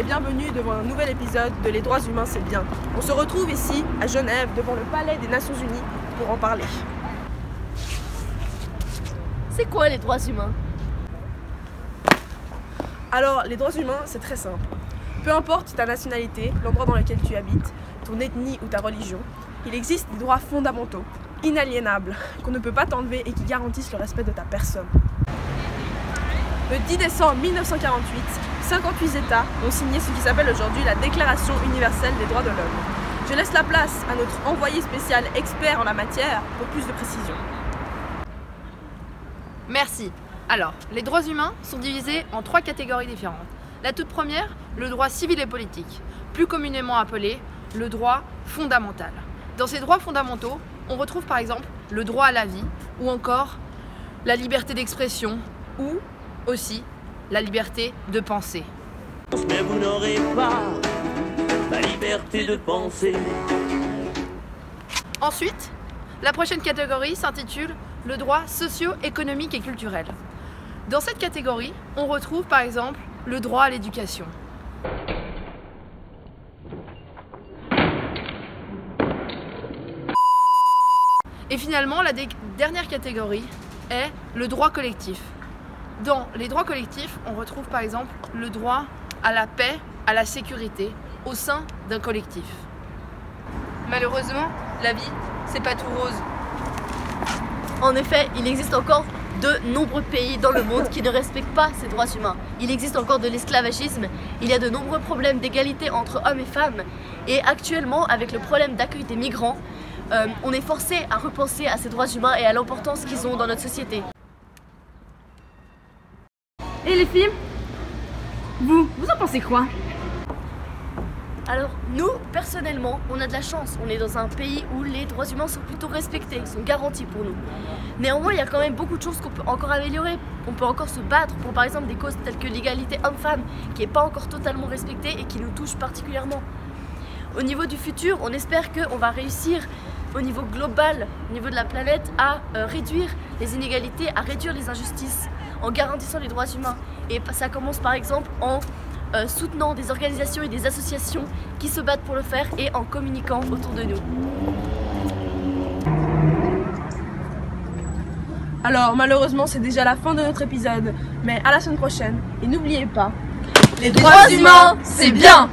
bienvenue devant un nouvel épisode de Les droits humains c'est bien. On se retrouve ici, à Genève, devant le Palais des Nations Unies, pour en parler. C'est quoi les droits humains? Alors, les droits humains, c'est très simple. Peu importe ta nationalité, l'endroit dans lequel tu habites, ton ethnie ou ta religion, il existe des droits fondamentaux, inaliénables, qu'on ne peut pas t'enlever et qui garantissent le respect de ta personne. Le 10 décembre 1948, 58 États ont signé ce qui s'appelle aujourd'hui la Déclaration universelle des droits de l'homme. Je laisse la place à notre envoyé spécial expert en la matière pour plus de précision. Merci. Alors, les droits humains sont divisés en 3 catégories différentes. La toute première, le droit civil et politique, plus communément appelé le droit fondamental. Dans ces droits fondamentaux, on retrouve par exemple le droit à la vie ou encore la liberté d'expression ou aussi la liberté de penser. Mais vous n'aurez pas la liberté de penser. Ensuite, la prochaine catégorie s'intitule le droit socio-économique et culturel. Dans cette catégorie, on retrouve par exemple le droit à l'éducation. Et finalement, la dernière catégorie est le droit collectif. Dans les droits collectifs, on retrouve par exemple le droit à la paix, à la sécurité au sein d'un collectif. Malheureusement, la vie, c'est pas tout rose. En effet, il existe encore de nombreux pays dans le monde qui ne respectent pas ces droits humains. Il existe encore de l'esclavagisme, il y a de nombreux problèmes d'égalité entre hommes et femmes. Et actuellement, avec le problème d'accueil des migrants, on est forcé à repenser à ces droits humains et à l'importance qu'ils ont dans notre société. Et les filles, vous en pensez quoi? Alors nous, personnellement, on a de la chance. On est dans un pays où les droits humains sont plutôt respectés, sont garantis pour nous. Néanmoins, il y a quand même beaucoup de choses qu'on peut encore améliorer. On peut encore se battre pour par exemple des causes telles que l'égalité homme-femme, qui n'est pas encore totalement respectée et qui nous touche particulièrement. Au niveau du futur, on espère qu'on va réussir au niveau global, au niveau de la planète, à réduire les inégalités, à réduire les injustices, en garantissant les droits humains. Et ça commence par exemple en soutenant des organisations et des associations qui se battent pour le faire et en communiquant autour de nous. Alors, malheureusement, c'est déjà la fin de notre épisode, mais à la semaine prochaine. Et n'oubliez pas, Les droits humains, c'est bien!